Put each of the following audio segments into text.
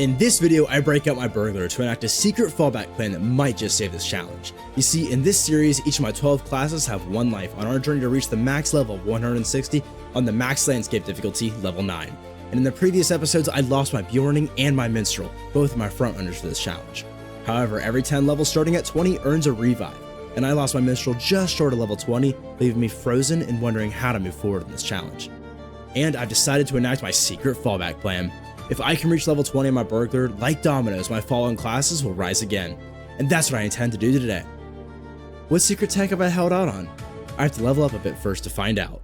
In this video, I break out my Burglar to enact a secret fallback plan that might just save this challenge. You see, in this series, each of my 12 classes have one life on our journey to reach the max level of 160 on the max landscape difficulty, level 9. And in the previous episodes, I lost my Beorning and my minstrel, both of my front runners for this challenge. However, every 10 levels starting at 20 earns a revive, and I lost my minstrel just short of level 20, leaving me frozen and wondering how to move forward in this challenge. And I've decided to enact my secret fallback plan. If I can reach level 20 in my Burglar, like dominoes, my fallen classes will rise again. And that's what I intend to do today. What secret tech have I held out on? I have to level up a bit first to find out.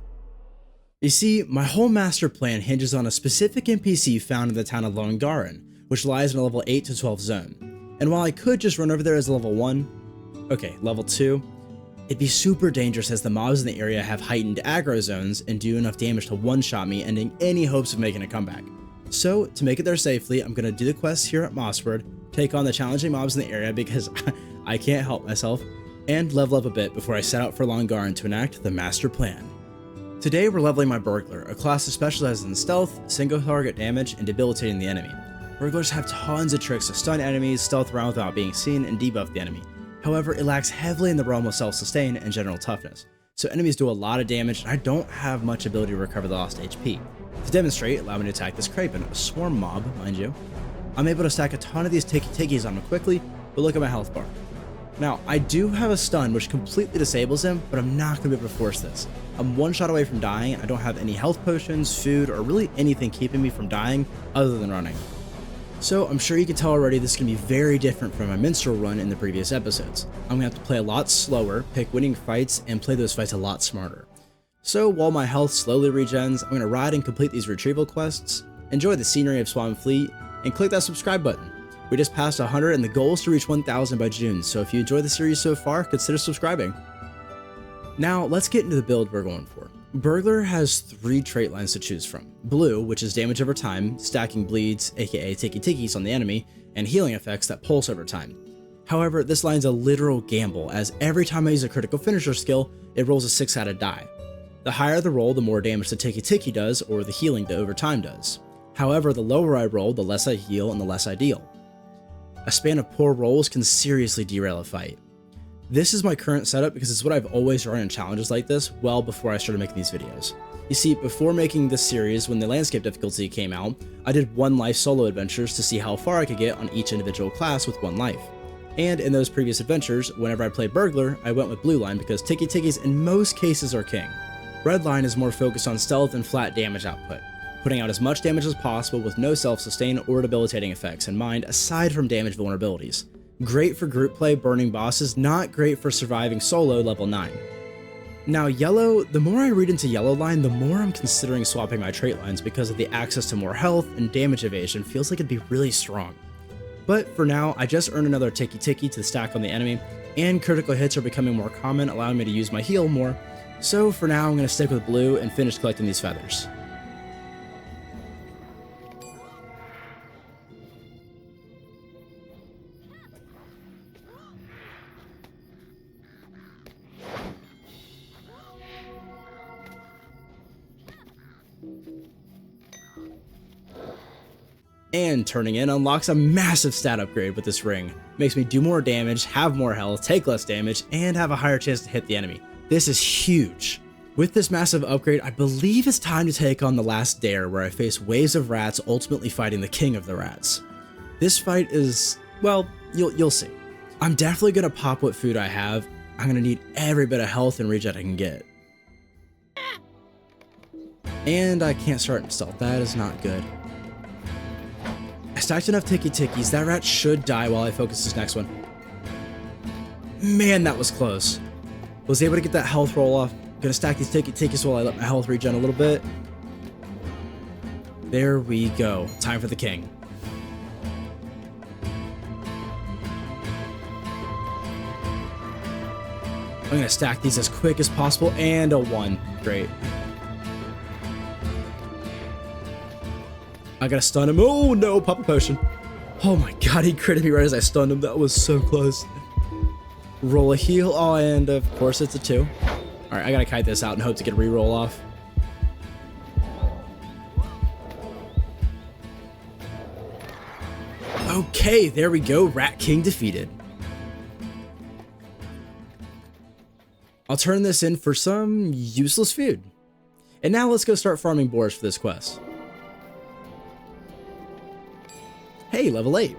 You see, my whole master plan hinges on a specific NPC found in the town of Lotro, which lies in a level 8 to 12 zone. And while I could just run over there as a level 2, it'd be super dangerous as the mobs in the area have heightened aggro zones and do enough damage to one-shot me, ending any hopes of making a comeback. So, to make it there safely, I'm going to do the quests here at Mossward, take on the challenging mobs in the area because I can't help myself, and level up a bit before I set out for Lotro to enact the master plan. Today we're leveling my Burglar, a class that specializes in stealth, single target damage, and debilitating the enemy. Burglars have tons of tricks to stun enemies, stealth around without being seen, and debuff the enemy. However, it lacks heavily in the realm of self-sustain and general toughness, so enemies do a lot of damage and I don't have much ability to recover the lost HP. To demonstrate, allow me to attack this Kraken, a swarm mob, mind you. I'm able to stack a ton of these tikkies on him quickly, but look at my health bar. Now, I do have a stun which completely disables him, but I'm not going to be able to force this. I'm one shot away from dying, I don't have any health potions, food, or really anything keeping me from dying other than running. So I'm sure you can tell already this is going to be very different from my minstrel run in the previous episodes. I'm going to have to play a lot slower, pick winning fights, and play those fights a lot smarter. So while my health slowly regens, I'm going to ride and complete these retrieval quests, enjoy the scenery of Swan Fleet, and click that subscribe button. We just passed 100 and the goal is to reach 1,000 by June, so if you enjoyed the series so far, consider subscribing. Now let's get into the build we're going for. Burglar has 3 trait lines to choose from. Blue, which is damage over time, stacking bleeds, aka tikkies on the enemy, and healing effects that pulse over time. However, this line's a literal gamble, as every time I use a critical finisher skill, it rolls a 6-sided die. The higher the roll, the more damage the tikki does, or the healing to over time does. However, the lower I roll, the less I heal and the less I deal. A span of poor rolls can seriously derail a fight. This is my current setup because it's what I've always run in challenges like this well before I started making these videos. You see, before making this series, when the landscape difficulty came out, I did 1 life solo adventures to see how far I could get on each individual class with 1 life. And in those previous adventures, whenever I played Burglar, I went with blue line because tikkies in most cases are king. Red line is more focused on stealth and flat damage output, putting out as much damage as possible with no self-sustain or debilitating effects in mind aside from damage vulnerabilities. Great for group play burning bosses, not great for surviving solo level 9. Now yellow, the more I read into yellow line, the more I'm considering swapping my trait lines because of the access to more health and damage evasion feels like it'd be really strong. But for now, I just earned another tikki to stack on the enemy, and critical hits are becoming more common, allowing me to use my heal more. So for now, I'm going to stick with blue and finish collecting these feathers. And turning in unlocks a massive stat upgrade with this ring. Makes me do more damage, have more health, take less damage, and have a higher chance to hit the enemy. This is huge. With this massive upgrade, I believe it's time to take on the last dare where I face waves of rats ultimately fighting the king of the rats. This fight is, well, you'll see. I'm definitely gonna pop what food I have. I'm gonna need every bit of health and regen I can get. And I can't start in stealth, that is not good. I stacked enough tikkies, that rat should die while I focus this next one. Man, that was close. Was able to get that health roll off. Gonna stack these tikkies while I let my health regen a little bit. There we go. Time for the king. I'm gonna stack these as quick as possible, and a 1. Great. I gotta stun him. Oh no, pop a potion. Oh my god, he critted me right as I stunned him. That was so close. Roll a heal. Oh, and of course it's a 2. Alright, I gotta kite this out and hope to get a reroll off. Okay, there we go, Rat King defeated. I'll turn this in for some useless food. And now let's go start farming boars for this quest. Hey, level 8.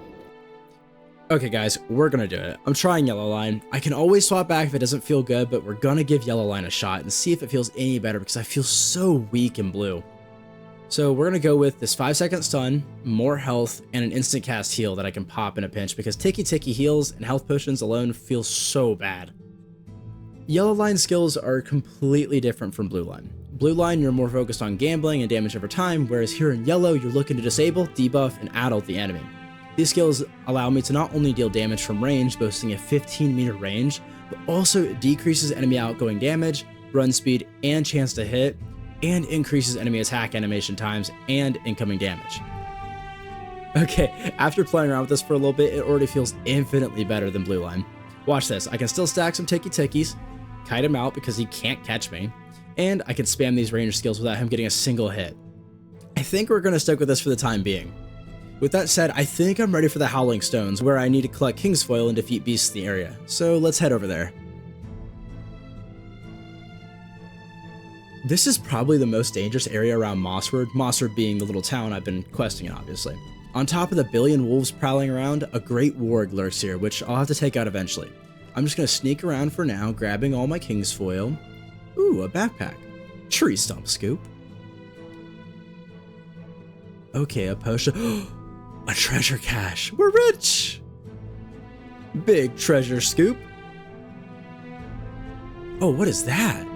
Okay guys, we're gonna do it. I'm trying Yellow Line. I can always swap back if it doesn't feel good, but we're gonna give Yellow Line a shot and see if it feels any better because I feel so weak in blue. So we're gonna go with this 5-second stun, more health, and an instant cast heal that I can pop in a pinch because Tiki Tiki heals and health potions alone feel so bad. Yellow Line skills are completely different from Blue Line. Blue Line, you're more focused on gambling and damage over time, whereas here in Yellow, you're looking to disable, debuff, and addle the enemy. These skills allow me to not only deal damage from range, boasting a 15-meter range, but also decreases enemy outgoing damage, run speed, and chance to hit, and increases enemy attack animation times and incoming damage. Okay, after playing around with this for a little bit, it already feels infinitely better than Blue Line. Watch this, I can still stack some Tiki Tikis, kite him out because he can't catch me, and I can spam these range skills without him getting a single hit. I think we're going to stick with this for the time being. With that said, I think I'm ready for the Howling Stones, where I need to collect King's Foil and defeat beasts in the area, so let's head over there. This is probably the most dangerous area around Mossward, Mossward being the little town I've been questing in, obviously. On top of the billion wolves prowling around, a great warg lurks here, which I'll have to take out eventually. I'm just going to sneak around for now, grabbing all my King's Foil. Ooh, a backpack. Tree stump scoop. Okay, a potion. A treasure cache. We're rich! Big treasure scoop. Oh, what is that?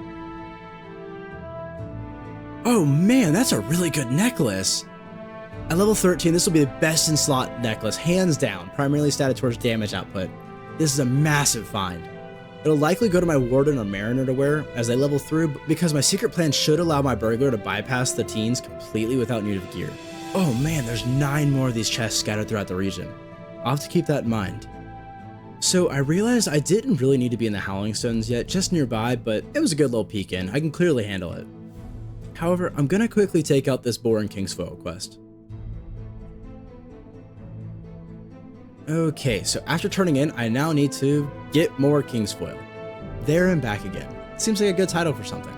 Oh man, that's a really good necklace. At level 13, this will be the best in slot necklace, hands down, primarily statted towards damage output. This is a massive find. It'll likely go to my Warden or Mariner to wear as they level through, because my secret plan should allow my Burglar to bypass the teens completely without need of gear. Oh man, there's 9 more of these chests scattered throughout the region. I'll have to keep that in mind. So I realized I didn't really need to be in the Howling Stones yet, just nearby, but it was a good little peek in. I can clearly handle it. However, I'm gonna quickly take out this boring King's Foil quest. Okay, so after turning in, I now need to get more King's Foil. There and back again. Seems like a good title for something.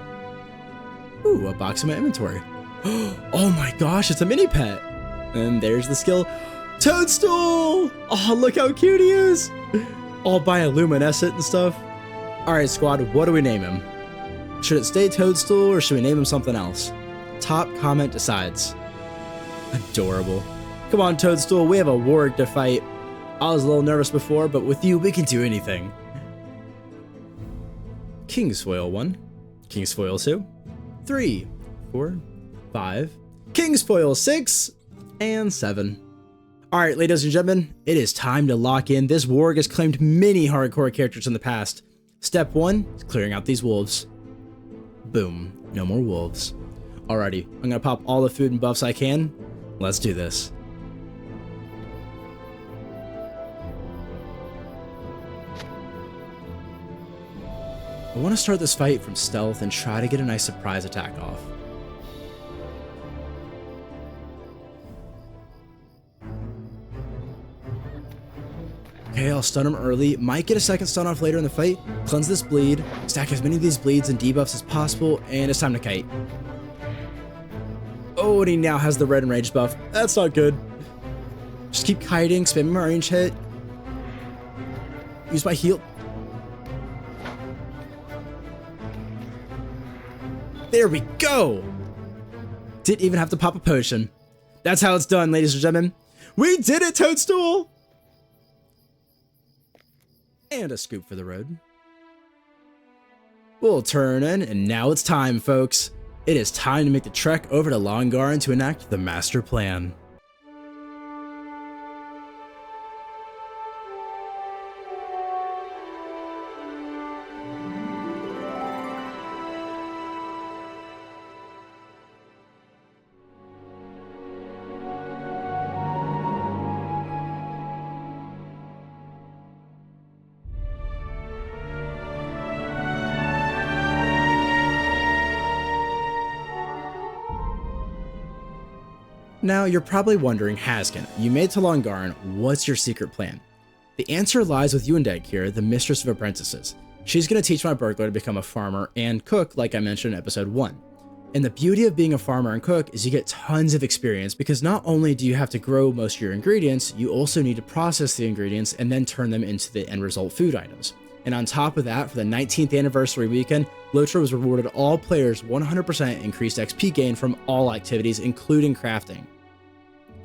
Ooh, a box in my inventory. Oh my gosh, it's a mini pet. And there's the skill. Toadstool! Oh, look how cute he is. All bioluminescent and stuff. Alright, squad, what do we name him? Should it stay Toadstool or should we name him something else? Top comment decides. Adorable. Come on, Toadstool, we have a warg to fight. I was a little nervous before, but with you, we can do anything. King's Foil 1. King's Foil 2. 3, 4, 5. King's Foil 6. And 7. Alright, ladies and gentlemen, it is time to lock in. This warg has claimed many hardcore characters in the past. Step 1 is clearing out these wolves. Boom. No more wolves. Alrighty, I'm gonna pop all the food and buffs I can. Let's do this. I want to start this fight from stealth and try to get a nice surprise attack off. Okay, I'll stun him early, might get a second stun off later in the fight, cleanse this bleed, stack as many of these bleeds and debuffs as possible, and it's time to kite. Oh, and he now has the red and rage buff. That's not good. Just keep kiting, spamming my range hit. Use my heal. There we go! Didn't even have to pop a potion. That's how it's done, ladies and gentlemen. We did it, Toadstool! And a scoop for the road. We'll turn in, and now it's time, folks. It is time to make the trek over to Longarn to enact the master plan. Now, you're probably wondering, Hazken, you made to Longarn, what's your secret plan? The answer lies with Yundeg here, the mistress of apprentices. She's going to teach my burglar to become a farmer and cook, like I mentioned in episode 1. And the beauty of being a farmer and cook is you get tons of experience, because not only do you have to grow most of your ingredients, you also need to process the ingredients and then turn them into the end result food items. And on top of that, for the 19th anniversary weekend, Lotro was rewarded all players 100% increased XP gain from all activities, including crafting.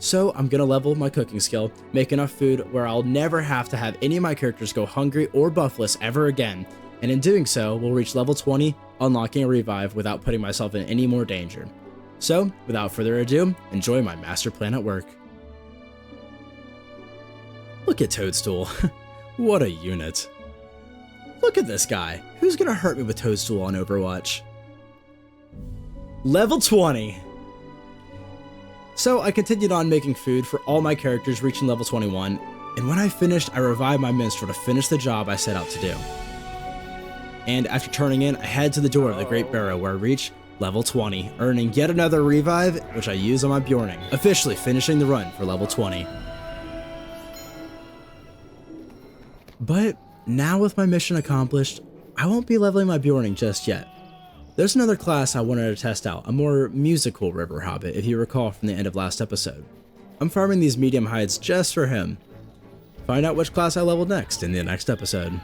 So I'm gonna level my cooking skill, make enough food where I'll never have to have any of my characters go hungry or buffless ever again, and in doing so, we'll reach level 20, unlocking a revive without putting myself in any more danger. So, without further ado, enjoy my master plan at work. Look at Toadstool. What a unit. Look at this guy. Who's gonna hurt me with Toadstool on Overwatch? Level 20. So I continued on making food for all my characters, reaching level 21, and when I finished, I revived my minstrel to finish the job I set out to do. And after turning in, I head to the door of the Great Barrow, where I reach level 20, earning yet another revive, which I use on my Beorning, officially finishing the run for level 20. But now with my mission accomplished, I won't be leveling my Beorning just yet. There's another class I wanted to test out, a more musical river hobbit, if you recall from the end of last episode. I'm farming these medium hides just for him. Find out which class I leveled next in the next episode.